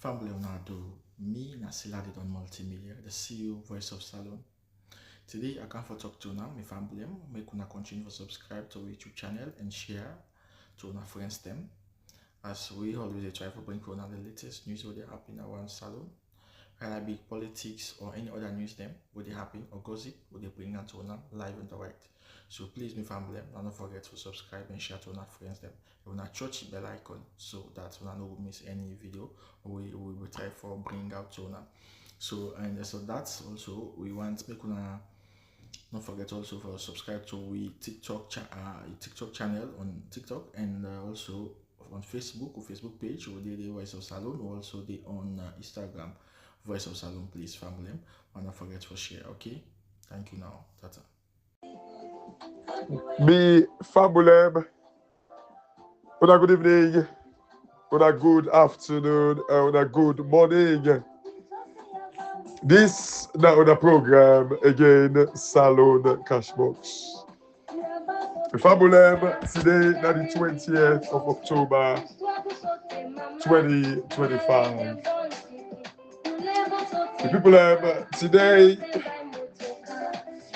Family Leonardo, me Nasila did on multimedia, the CEO voice of Salon. Today I come for talk to now, my family, make una continue to subscribe to our YouTube channel and share to our friends them. As we always try to bring for the latest news what they happen around Salon, whether it be politics or any other news them, what they happen or gossip, what they bring out to live and direct. So please, my family, don't forget to subscribe and share to our friends them. You wanna touch the bell icon so that you don't miss any video we will try for bring out to now. So that's also we want make una don't forget also for subscribe to we TikTok channel on TikTok and also on Facebook or Facebook page or the Voice of Salon or also the on Instagram Voice of Salon, please family. And don't forget to share. Okay, thank you now. Tata. Me fabulem. Good evening. Good afternoon. Good morning. This now on the program again, Salon Cashbox. Fabulem today, the 20th of October 2025. The people today,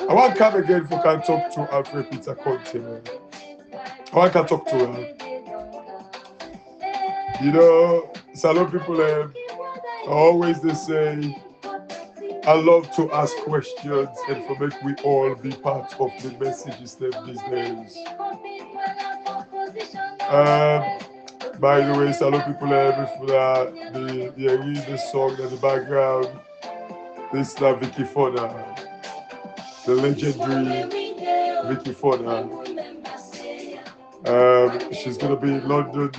I want to come again for can talk to Alfred Peter Conteh. I want to talk to him. You know, Salon people always they say, I love to ask questions and for make we all be part of the messages that these days. By the way, Salon people before they read the song in the background. This is Vicky Fona, the legendary Vicky Fona. She's gonna be in London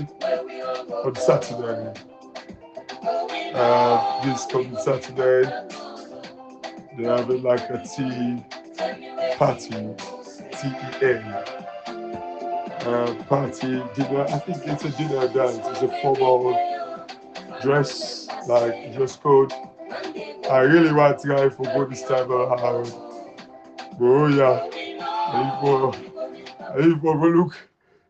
on Saturday. This coming Saturday, they're having like a tea party, TEN party dinner. I think it's a dinner dance. It's a formal dress, like dress code. I really want to go for go this time around. But oh yeah, I for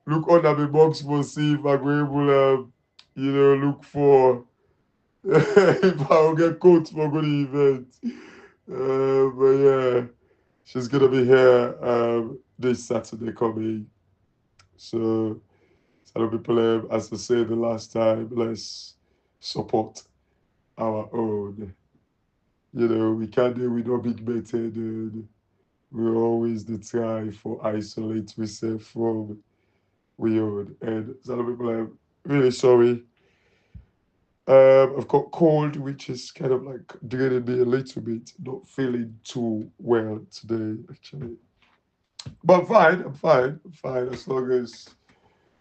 look under the box for see if I go able look for if I'll get coats for good event. But yeah, she's gonna be here this Saturday coming. So some people as I said the last time, let's support our own. You know, we can't do with no big better, dude. We always the try for isolate ourselves from we own. And some people are really sorry. I've got cold, which is kind of like draining me a little bit. Not feeling too well today, actually. But I'm fine. As long as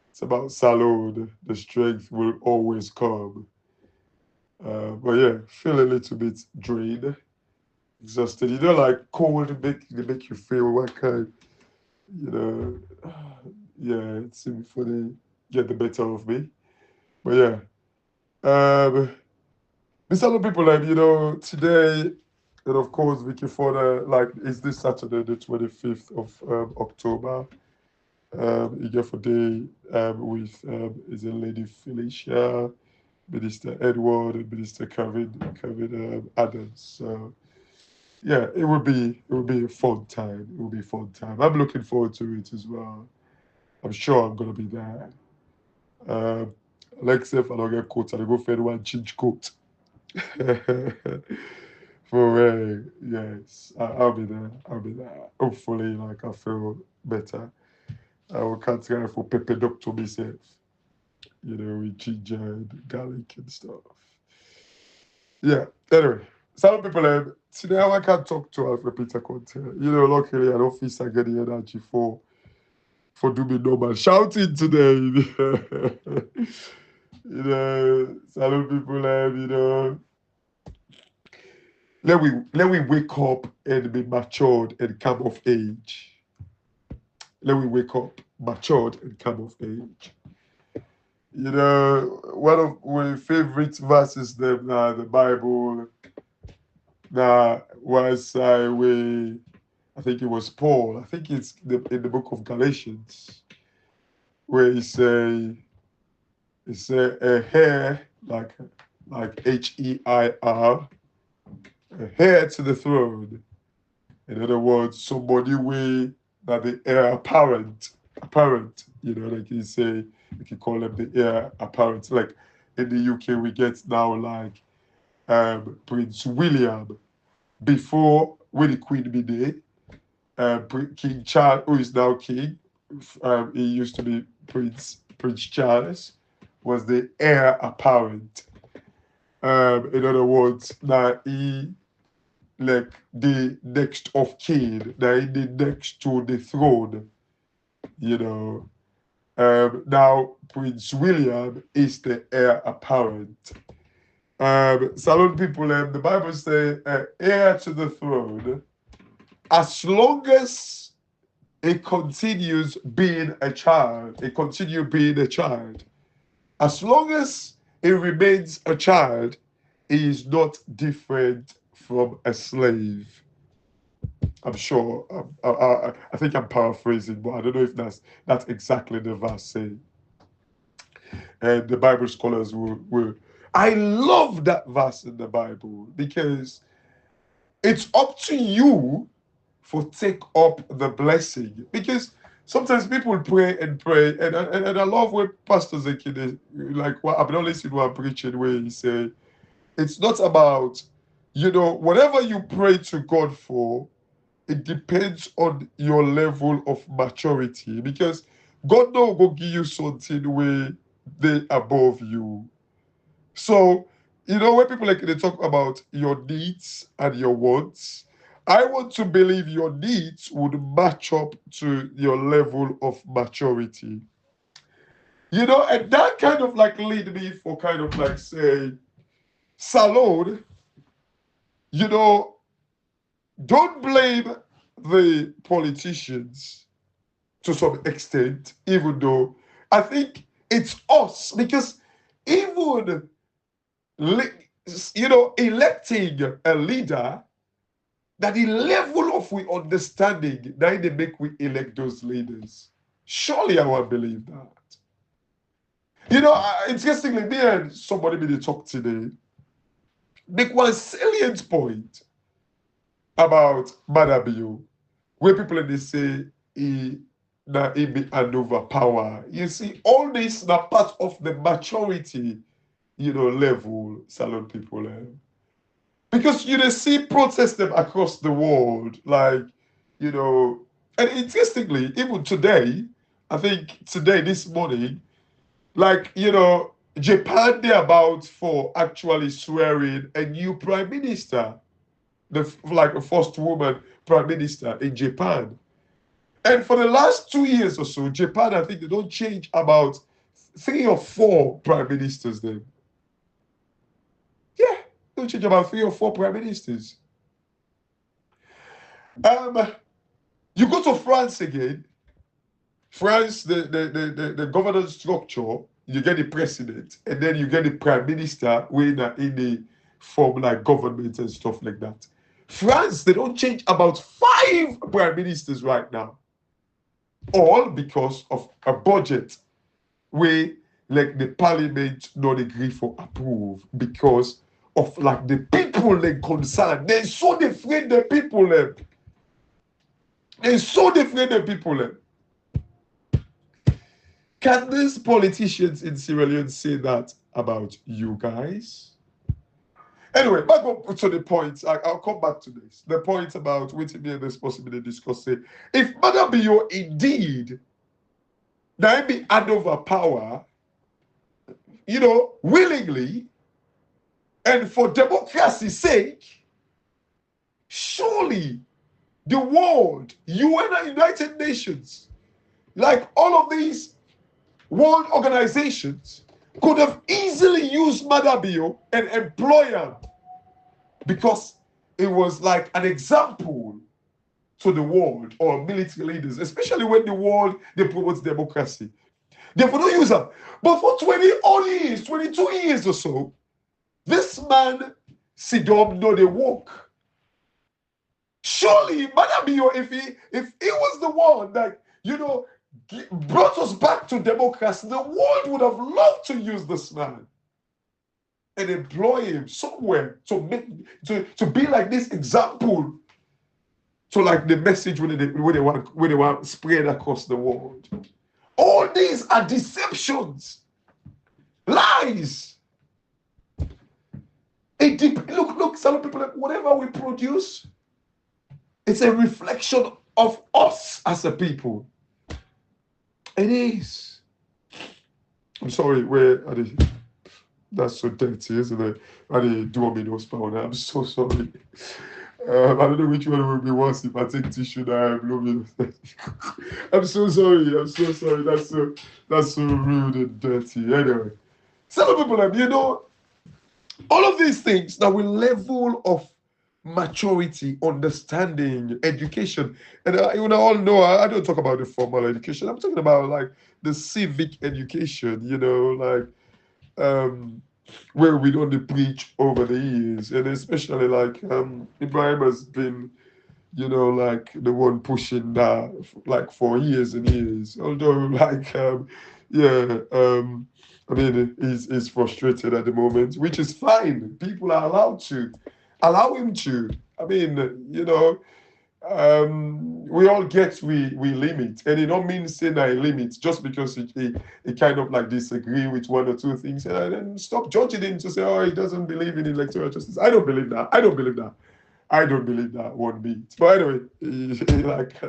it's about salon, the strength will always come. But yeah, feel a little bit drained, exhausted. You know, like cold they make you feel what kind, you know. Yeah, it's before they get the better of me. But yeah. There's a lot of people like, today, and of course, Vicky Fona, like, is this Saturday, the 25th of October. You get for day with is a lady Felicia, Minister Edward, and Minister Kevin Adams. So yeah, it will be a fun time. It will be a fun time. I'm looking forward to it as well. I'm sure I'm gonna be there. Um, like if I don't get coat, I go for one change coat. For real, yes. I'll be there. I'll be there. Hopefully, like I feel better. I will can't try for pepper doctor myself. You know, with ginger and garlic and stuff. Yeah. Anyway, some people today I can't talk to Alfred Peter Conteh. You know, luckily at office I get the energy for doing normal shouting today. Some people let we wake up and be matured and come of age. Let we wake up matured and come of age. You know, one of my favorite verses them the Bible was I think it was Paul. I think it's in the book of Galatians where he say a hair like like H-E-I-R, heir to the throne. In other words, somebody way that the heir apparent, like you say, you can call them the heir apparent. Like in the UK, we get now like Prince William. Before, when the Queen be there, King Charles, who is now king, he used to be Prince Charles, was the heir apparent. In other words, now he like the next of kin, now he the next to the throne, you know. Now Prince William is the heir apparent. Salon people, the Bible says heir to the throne, as long as it continues being a child, it continues being a child. As long as it remains a child, it is not different from a slave. I'm sure. I think I'm paraphrasing, but I don't know if that's exactly the verse saying. And the Bible scholars will. I love that verse in the Bible because it's up to you for take up the blessing. Because sometimes people pray and pray, and I love when Pastor Zekine, like what I've not listened to what I'm preaching, where he say, it's not about, whatever you pray to God for, it depends on your level of maturity. Because God no go give you something where they above you. So, when people like they talk about your needs and your wants, I want to believe your needs would match up to your level of maturity. And that kind of like lead me for kind of like say, Salone, you know, don't blame the politicians to some extent, even though I think it's us, because even electing a leader, that the level of we understanding that they make we elect those leaders. Surely I will believe that. Interestingly, me and somebody made a talk today, make one salient point about Madabio, where people they say he be hand over power. You see, all this now part of the maturity, level, salon people. Because you see protests them across the world, like, and interestingly, even today, I think today, this morning, like, Japan, they're about for actually swearing a new prime minister, like a first woman prime minister in Japan. And for the last 2 years or so, Japan, I think they don't change about 3 or 4 prime ministers then. Yeah, they don't change about 3 or 4 prime ministers. You go to France again. France, the governance structure, you get the president, and then you get the prime minister in the form like government and stuff like that. France, they don't change about 5 prime ministers right now. All because of a budget where like the parliament not agree for approve because of like the people they concerned. They so afraid the people them. They so afraid the people them. Can these politicians in Sierra Leone say that about you guys? Anyway, back up to the point. I'll come back to this. The point about waiting me and this possibly discussing. If Madam Bio indeed now be hand over power, willingly and for democracy's sake, surely the world, UN, United Nations, like all of these world organizations, could have easily used Madabio and employ him because it was like an example to the world or military leaders, especially when the world they promote democracy. Therefore, don't use them. But for 20 odd years, 22 years or so, this man Sidom know they work. Surely, Madabio, if he was the one that brought us back to democracy, the world would have loved to use this man. and employ him somewhere to make to be like this example. So like the message when they want spread across the world. All these are deceptions, lies. Look, some people, whatever we produce, it's a reflection of us as a people. It is. I'm sorry, where are they? That's so dirty, isn't it? Are they Domino's powder? I'm so sorry. I don't know which one will be worse if I take tissue that I'm loving. I'm so sorry. I'm so sorry. That's so rude and dirty. Anyway, some people, all of these things that will level of maturity, understanding, education, and all know I don't talk about the formal education. I'm talking about like the civic education. Where we don't preach over the years, and especially like Ibrahim has been, like the one pushing that like for years and years. Although like I mean he's frustrated at the moment, which is fine. People are allowed to allow him to. I mean, we all get we limit, and it don't mean saying I limit just because he kind of like disagree with one or two things, and then stop judging him to say, oh, he doesn't believe in electoral justice. I don't believe that. I don't believe that one bit. But anyway, like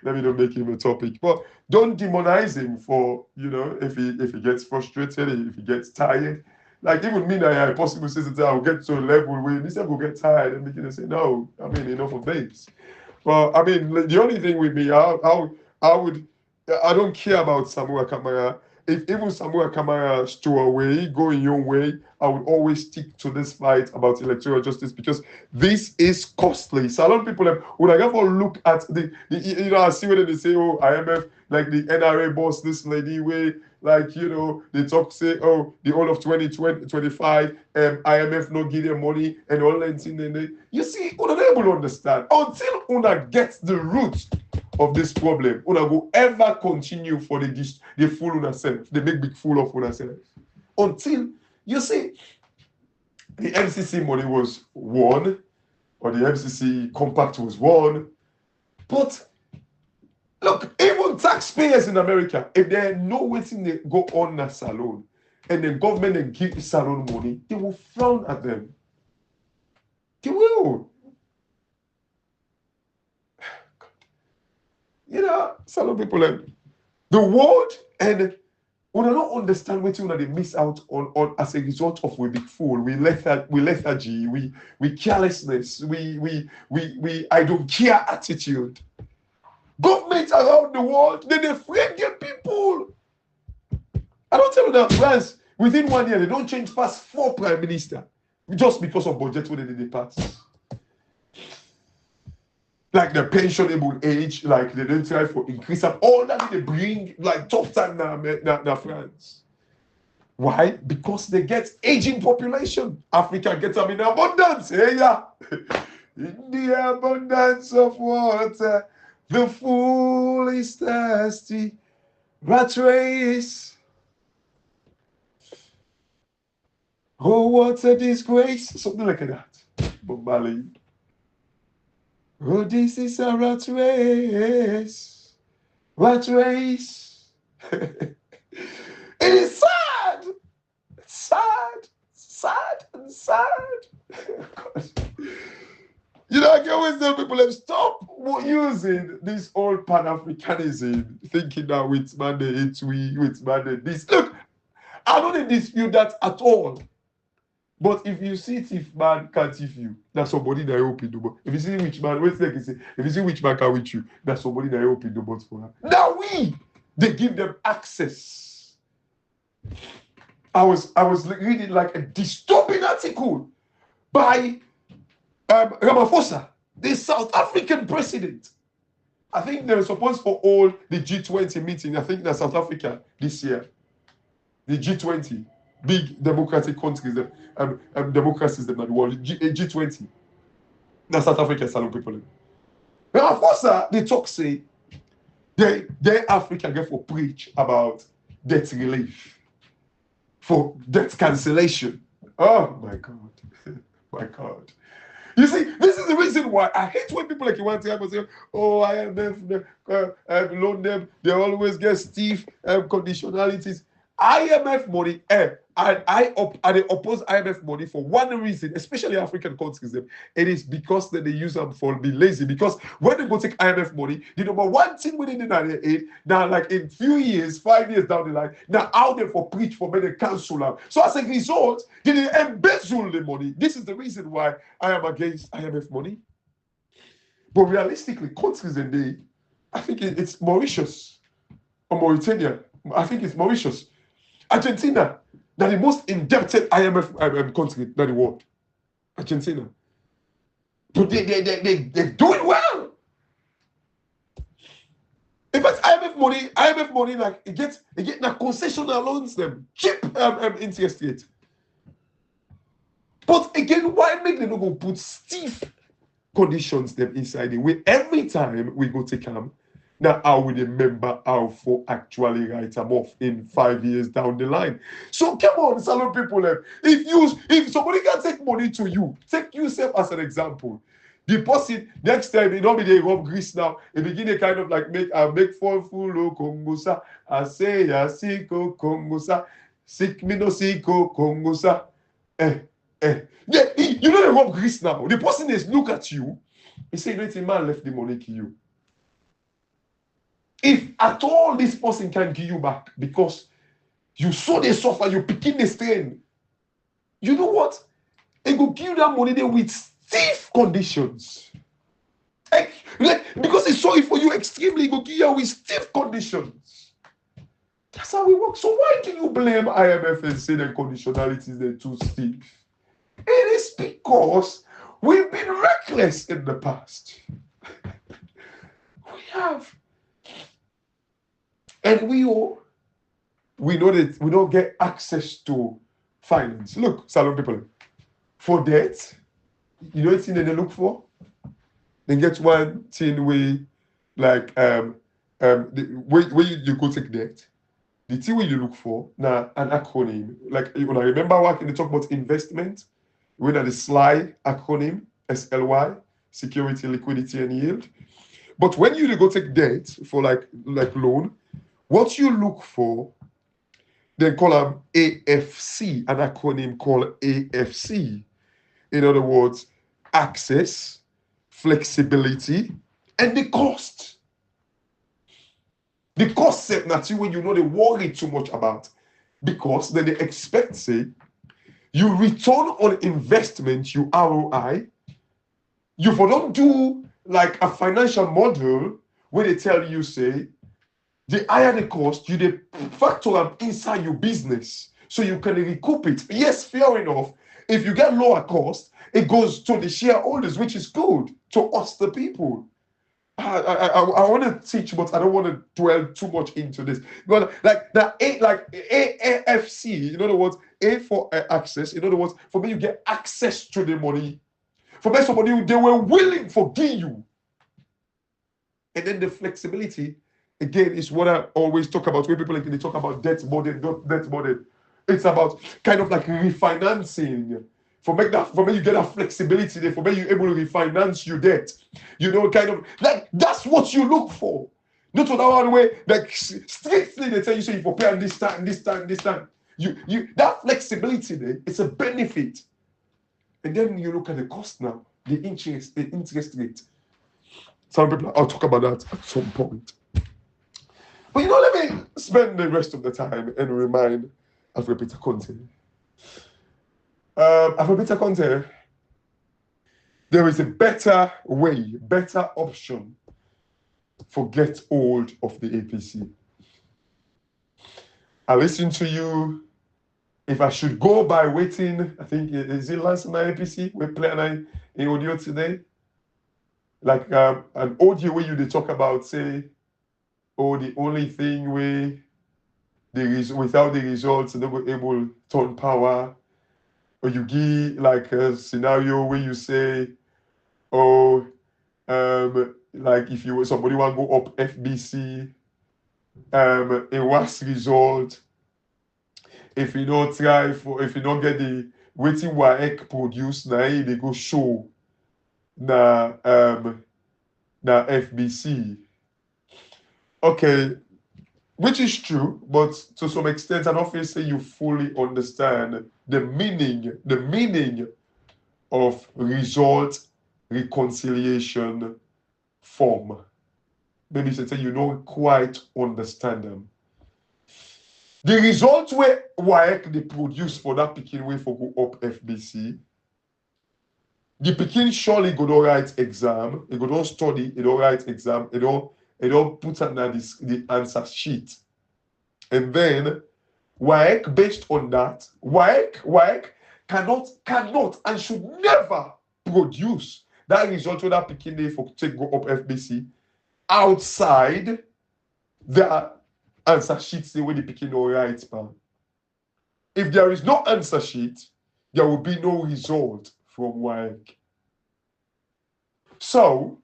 let me not make him a topic. But don't demonize him for if he gets frustrated, if he gets tired. Like even me, I possibly say that I'll get to a level where this will get tired and begin to say, no, I mean enough of this. Well, I mean, the only thing with me, I don't care about Samuel Kamara. If even Samuel Kamara stow away, go in your way, I would always stick to this fight about electoral justice because this is costly. So a lot of people when I go look at I see when they say, oh, IMF, like the NRA boss, this lady way, like, they talk, say, oh, the whole of 2025, IMF no give them money and all that thing. You see, una not able to understand. Until una gets the root of this problem, una go ever continue for the fool una self, they make big fool of una self. Until, you see, the MCC money was won, or the MCC compact was won, but look, even taxpayers in America, if they know what's in they go on a salone, and the government and give salone money, they will frown at them. They will. Salone people, the world, and we don't understand what they miss out on as a result of we big fool, we lethargy, we carelessness, we I don't care attitude. Governments around the world, they afraid their people. I don't tell you that France, within 1 year, they don't change past 4 prime ministers just because of budget when they pass. Like the pensionable age, like they don't try for increase of all that they bring, like tough time now France. Why? Because they get aging population. Africa gets them in abundance. Hey, yeah. In the abundance of water, the fool is thirsty. Rat race. Oh, what a disgrace. Something like that. But Mali. Oh, this is a rat race. Rat race. It is sad. Sad. Sad and sad. I can always tell people, stop using this old Pan-Africanism, thinking that with man they hate with man they this. Look, I don't dispute that at all. But if you see thief man can't thief you, that's somebody that you open the box. If you see which man, wait a second, if you see which man can with you, that's somebody that you open the box for. Now they give them access. I was reading like a disturbing article by Ramaphosa, the South African president. I think they were supposed for all the G20 meeting. I think that's South Africa this year. The G20, big democratic countries, democracies in the world. G20. That's South Africa, salon people. Ramaphosa, they talk say, they Africa get for preach about debt relief, for debt cancellation. Oh my God. My God. You see, this is the reason why I hate when people like you want to say, oh, IMF, loan them, they always get stiff conditionalities. IMF money, and they oppose IMF money for one reason, especially African countries. It is because they use them for being lazy. Because when they go take IMF money, the number one thing within the 98, now like in few years, 5 years down the line, now out there for preach for many cancel them. So as a result, they embezzle the money. This is the reason why I am against IMF money. But realistically, countries in the, I think it's Mauritius or Mauritania. I think it's Mauritius. Argentina, they're the most indebted IMF country in the world. Argentina. But they're doing well. In fact, IMF money, like it gets the concessional loans them cheap interest rate. But again, why make them not go put stiff conditions them inside the way every time we go take them? Now, I will remember how for actually write them off in 5 years down the line. So come on, salon people. If somebody can take money to you, take yourself as an example. Deposit next time, it don't be they rub grease now. It begin a kind of like make for full kongosa. I say ya siko kongosa. Sik me no siko kongosa. Yeah, you know they rub grease now. The person is look at you. He say, "No, man left the money to you." If at all this person can give you back because you saw they suffer, you picking the strain, you know what? They go give you that money there with stiff conditions. Because it's sorry for you extremely, go give you with stiff conditions. That's how we work. So why do you blame IMF and say that conditionalities are too stiff? It is because we've been reckless in the past. We have. And we know that we don't get access to finance. Look, salon people, for debt, you know what thing they look for? They get one thing where, like, where you go take debt. The thing where you look for, now an acronym. Like, when I remember working, they talk about investment, when the SLY acronym, SLY, security, liquidity, and yield. But when you go take debt for like loan, what you look for, they call them AFC, an acronym called AFC. In other words, access, flexibility, and the cost. The cost set not you when you know they worry too much about. Because then they expect, say, you return on investment, you ROI, you for don't do like a financial model where they tell you, say, the higher the cost, you they factor them inside your business so you can recoup it. Yes, fair enough. If you get lower cost, it goes to the shareholders, which is good to us, the people. I want to teach, but I don't want to dwell too much into this. But like that, AFC, in other words, A for access. In other words, for me, you get access to the money. For me, somebody they were willing to give you, and then the flexibility. Again, is what I always talk about when people like they talk about debt burden, not debt burden. It's about kind of like refinancing. For me, you get that flexibility there. For me, you're able to refinance your debt. You know, kind of like that's what you look for. Not to that one way, like strictly they tell you, so you prepare on this time, this time, this time. You that flexibility there, it's a benefit. And then you look at the cost now, the interest rate. Some people, I'll talk about that at some point. But you know, let me spend the rest of the time and remind Alfred Peter Conteh. Alfred Peter Conteh, there is a better way, better option for get hold of the APC. I listen to you. If I should go by waiting, I think, is it last my APC? We're playing in audio today. Like an audio where you they talk about, say, oh, the only thing where without the results, they're not able to turn power. Or you give like a scenario where you say, oh, like if you somebody want to go up FBC, a worse result. if you don't try for, if you don't get the waiting WAEC produce, now they go show na FBC. Okay, which is true, but to some extent, I don't feel say you fully understand the meaning of result reconciliation form. Maybe you say you don't quite understand them. The result where WAEC they produce for that picking way for go up FBC, the picking surely go to write exam, it go to study, it don't write exam, it don't put under this the answer sheet. And then WAEC based on that, WAEC cannot and should never produce that result where that picking day for take go up FBC outside the answer sheet say where the picking no right, man. If there is no answer sheet, there will be no result from WAEC. So,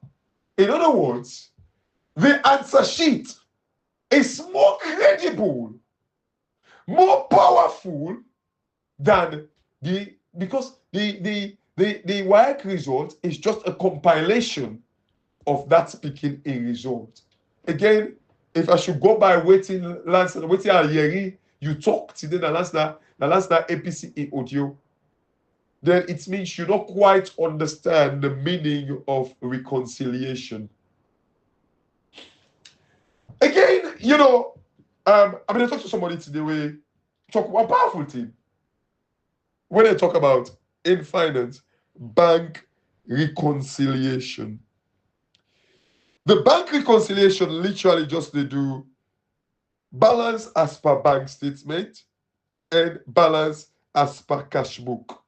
in other words, the answer sheet is more credible, more powerful than because the WAEC result is just a compilation of that speaking a result. Again, if I should go by waiting Yeri, you talk today the last APC in audio, then it means you don't quite understand the meaning of reconciliation. Again, you know, I'm going to talk to somebody today where talk about a powerful thing. When I talk about in finance, bank reconciliation. The bank reconciliation literally just they do balance as per bank statement and balance as per cash book.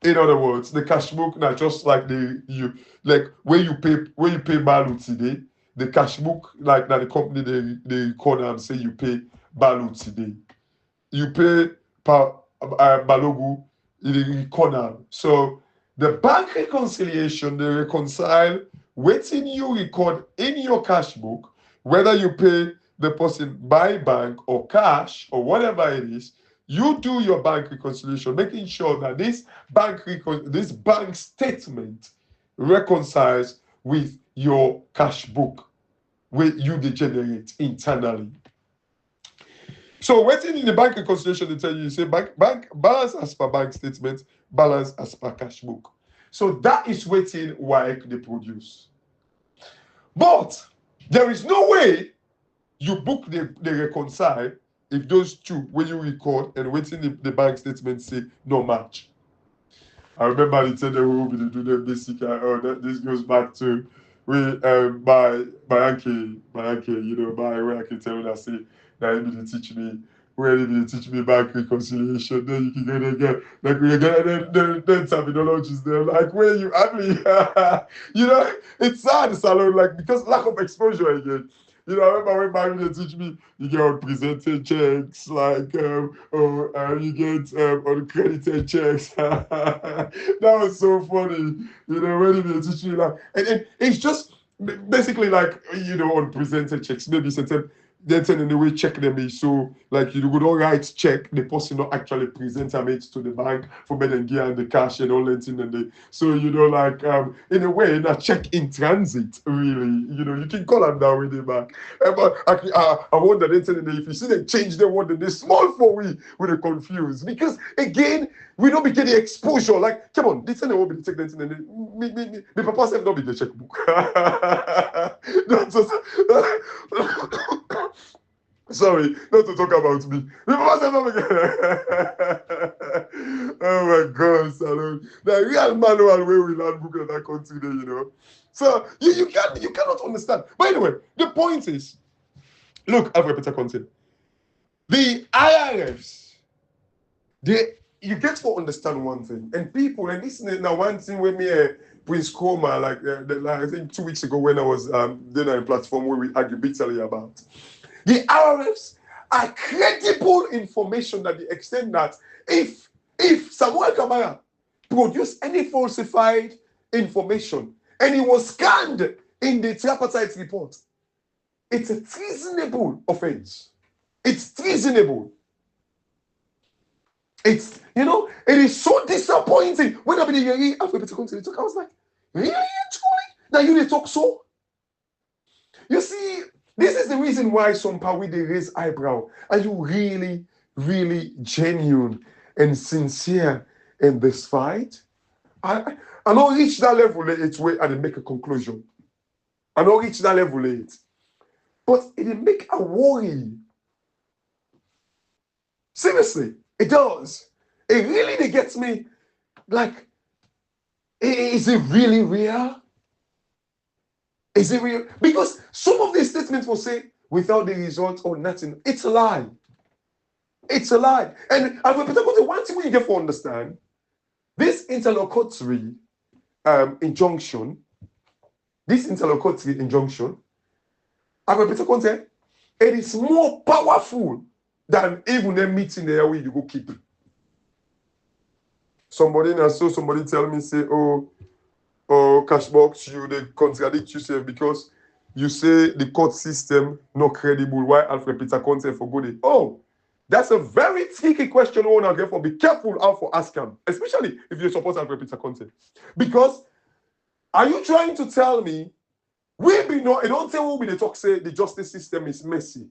In other words, the cash book not just like where you pay value today, the cash book like that the company they record and say you pay value today. You pay per balogu in the corner. So the bank reconciliation, they reconcile waiting you record in your cash book, whether you pay the person by bank or cash or whatever it is, you do your bank reconciliation, making sure that this bank statement reconciles with your cash book, where you generate internally. So waiting in the bank reconciliation, they tell you say bank balance as per bank statement, balance as per cash book. So that is waiting WAEC they produce. But there is no way you book they reconcile if those two when you record and waiting the bank statement say no match. I remember they tell them we do the basic. This goes back to my uncle, you know, where I can tell you I say that he did teach me. Where they teach me bank reconciliation, then you can get like we get then terminologies there, like where you actually you know, it's sad salon, like because lack of exposure again. You know, I remember when Barry they teach me, you get unpresented checks, like you get uncredited checks. That was so funny. You know, when they teach me like, and it's just basically like, you know, unpresented checks. Maybe certain then in the way check them is so like you would all write check the person not actually present them it to the bank for better gear and the cash and all that thing and the so you know like in a way that check in transit really you know you can call them that way the bank but I wonder then if you see them change the word they small for we they confused because again we don't be getting exposure like come on this thing won't be check that thing and me papa said not be the checkbook. That's just, sorry, not to talk about me. Oh my God, Salon. The real manual way we learn book in that country, you know. So you cannot understand. But anyway, the point is, look, Alfred Peter Conteh. The IRFs, you get to understand one thing, and people, and this is now one thing with me. Prince Coma, like I think 2 weeks ago when I was doing a platform where we argue bitterly about. The IRFs are credible information to the extent that if Samuel Kamara produced any falsified information and it was scanned in the tripartite report, it's a treasonable offense. It's treasonable. It's, you know, it is so disappointing. When I be the Alfred Peter Conteh talk, I was like, really, truly? Now you they talk so? You see, this is the reason why some power they raise eyebrow. Are you really, really genuine and sincere in this fight? I don't reach that level it's where I make a conclusion. I don't reach that level it. But it make a worry. Seriously, it does. It really gets me like, is it really real? Is it real? Because some of these statements will say without the result or nothing. It's a lie. It's a lie. And I will one thing you get to understand, this interlocutory injunction, Alfred Peter Conteh, it is more powerful than even a meeting there where you go keep. Somebody tell me, say, oh, Cashbox, you they contradict yourself because you say the court system not credible. Why Alfred Peter Conteh for good? Oh, that's a very tricky question. Oh, now therefore be careful how for ask him, especially if you support Alfred Peter Conteh. Because are you trying to tell me we be no? I don't say we be the talk say the justice system is messy.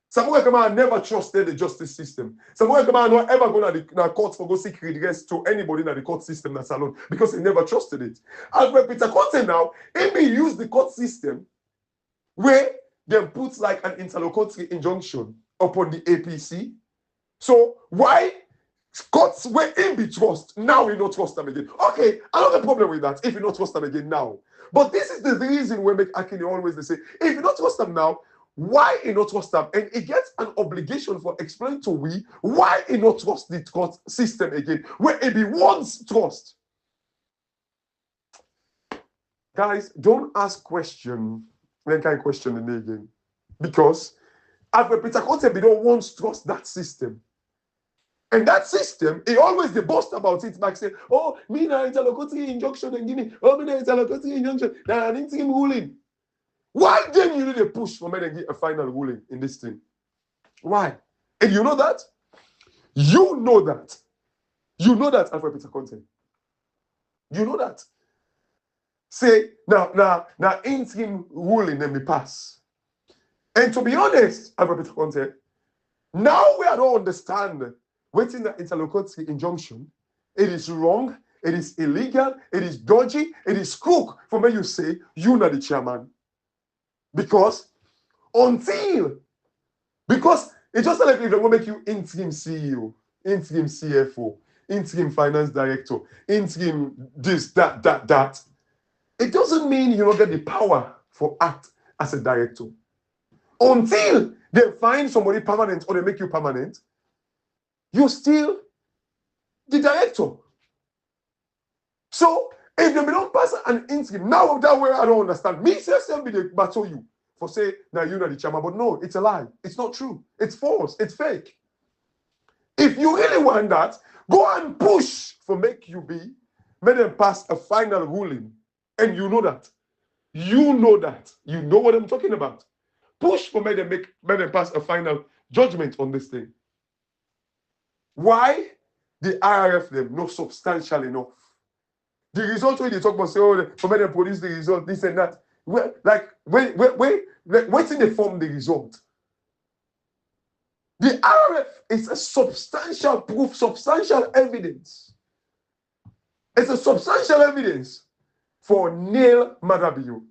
Someone come out never trusted the justice system. Someone come out not ever go to the court for go seek redress to anybody in the court system that's alone because he never trusted it. Alfred Peter Conteh now, he use the court system where they put like an interlocutory injunction upon the APC. So why courts where he be trust now we not trust them again? Okay, I don't have a problem with that if you not trust them again now. But this is the reason we make Akini always they say if you not trust them now, why he not trust them? And he gets an obligation for explaining to we why he not trust the court system again, where he be once trust. Guys, don't ask question when kind of question again. Because Alfred Peter Conteh be don't once trust that system. And that system, he always the boast about it, like say, oh, me na interlocutory injunction and Guinea, oh, me na interlocutory injunction, na an interim ruling. Why then you need a push for me to get a final ruling in this thing? Why? And you know that? You know that. You know that, Alfred Peter Conteh. You know that. Say, now, interim ruling let me pass. And to be honest, Alfred Peter Conteh, now we don't understand waiting the interlocutory injunction. It is wrong, it is illegal, it is dodgy, it is crook for me you say you're not the chairman. Because it's just like if they will make you interim CEO, interim CFO, interim finance director, interim this, that. It doesn't mean you don't get the power for act as a director. Until they find somebody permanent or they make you permanent, you're still the director. So if they don't pass an interim, now that way I don't understand. Me say be the battle you for say now you're not the chairman, but no, it's a lie. It's not true. It's false. It's fake. If you really want that, go and push for make them pass a final ruling, and you know that. You know that. You know what I'm talking about. Push for make them pass a final judgment on this thing. Why the IRF them not substantial enough? The result when they talk about say, oh, for me them produce the result, this and that. Wait till they form the result. The IRF is a substantial proof, substantial evidence. It's a substantial evidence for nil Madabiyo.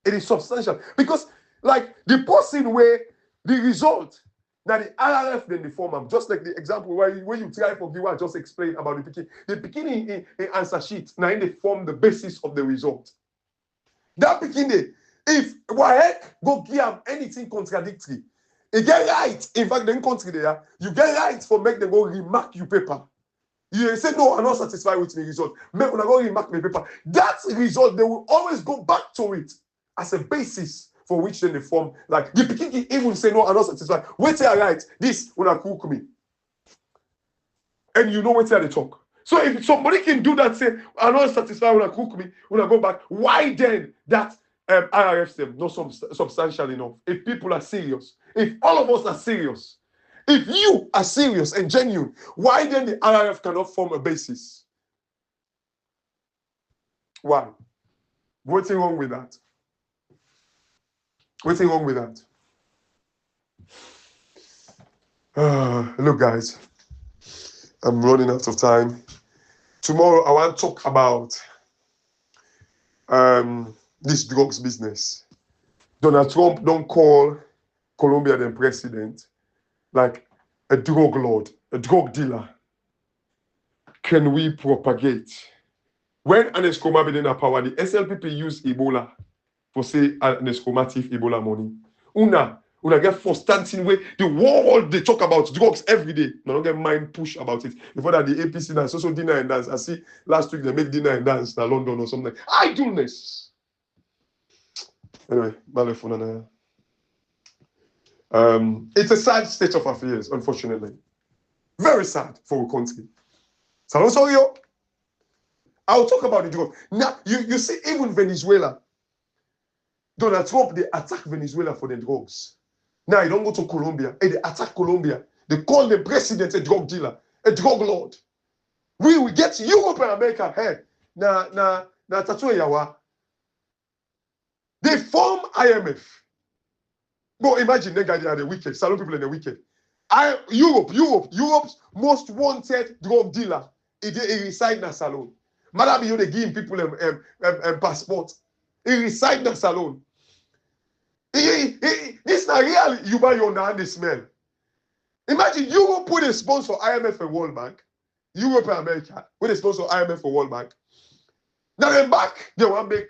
It is substantial because, like, the person where the result now the IRF then the form them, just like the example where you try for you I just explained about the beginning in answer sheet now in the form the basis of the result. That beginning, if Waek go give them anything contradictory, you get right. In fact, then country there, you get right for make them go remark your paper. You say no, I'm not satisfied with the result. Make when I go remark my paper. That result, they will always go back to it as a basis for which then they form. Like the beginning even say no, I'm not satisfied. Wait till I write this when I cook me. And you know what they talk. So if somebody can do that, say, I'm not satisfied when I cook me, when I go back, why then that IRF them not substantial enough? If people are serious, if all of us are serious, If you are serious and genuine, why then the RRF cannot form a basis? Why? What's wrong with that? What's wrong with that? Look, guys, I'm running out of time. Tomorrow, I want to talk about this drugs business. Donald Trump don't call Colombia the president like a drug lord, a drug dealer. Can we propagate? When an Escoma be in power, the SLPP use Ebola for say an escomative Ebola money. Una get for standing way. The world they talk about drugs every day. No don't get mind push about it. Before that the APC now so dinner and dance. I see last week they make dinner and dance in London or something. Idleness. Anyway, it's a sad state of affairs, unfortunately. Very sad for our country. So sorry, I'll talk about the drug. Now, you see, even Venezuela, Donald Trump, they attack Venezuela for the drugs. Now, you don't go to Colombia, and they attack Colombia. They call the president a drug dealer, a drug lord. We get Europe and America. Hey, they form IMF. But imagine they are the wicked, salon people in the wicked. Europe's most wanted drug dealer. He reside in a salon. Madam, you they give people a passport. He reside in a salon. This not real. You buy your hand the smell. Imagine Europe put a sponsor IMF and World Bank. Europe and America with a sponsor IMF for World Bank. Now then back, they want to make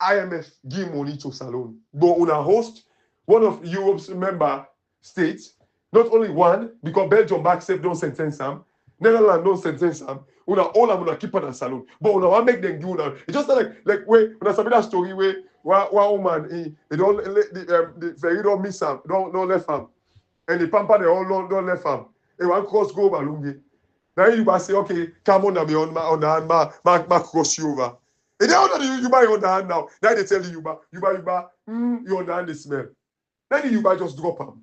IMF give money to salon. But on a host one of Europe's member states, not only one, because Belgium back safe don't sentence them, Netherlands don't sentence them. Una all I'm gonna keep on a salon. But una want make them do now. It's just like where when I saw that story where one woman he don't the ferry don't miss him, don't left him. And the pamper they all don't left him. They want cross go over Lungi. Now you say, okay, come on me on the hand, ma cross you over. And they all know you buy on the hand now. Now they tell you buy, you on the hand the smell. Then you buy just drop them.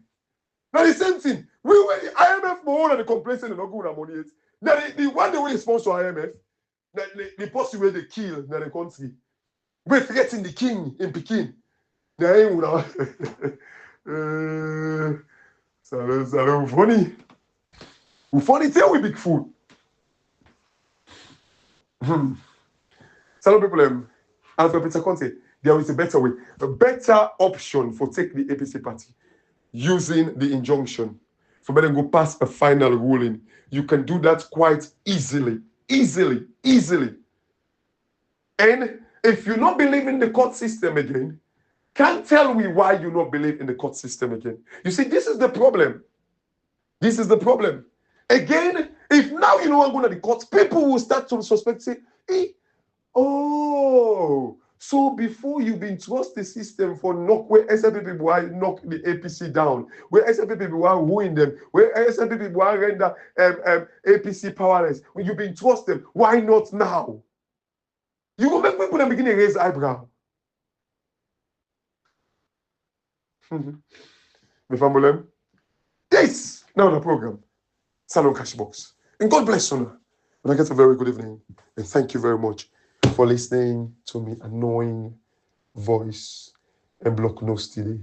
Now the same thing. We were the IMF more than the complacent and not good money yet. Now the one day when they sponsor IMF, they possibly they kill in the country. We threaten the king in Pekin. Now ain't funny. Funny tell we big fool. Some people Alfred Peter Conteh, there is a better way, a better option for take the APC party using the injunction. For better go past a final ruling. You can do that quite easily. And if you not believe in the court system again, can't tell me why you not believe in the court system again. You see, this is the problem. This is the problem. Again, if now you know I'm going to the court, people will start to suspect, say, hey, oh, so before you been trust the system for knock where SLPP will knock the APC down, where SLPP will ruin them, where SLPP will render APC powerless, when you been trust them, why not now? You will make people begin to raise eyebrow. Yes, now the program. Salon Cash Box. And God bless you. And I get a very good evening. And thank you very much for listening to me annoying voice and block nose today.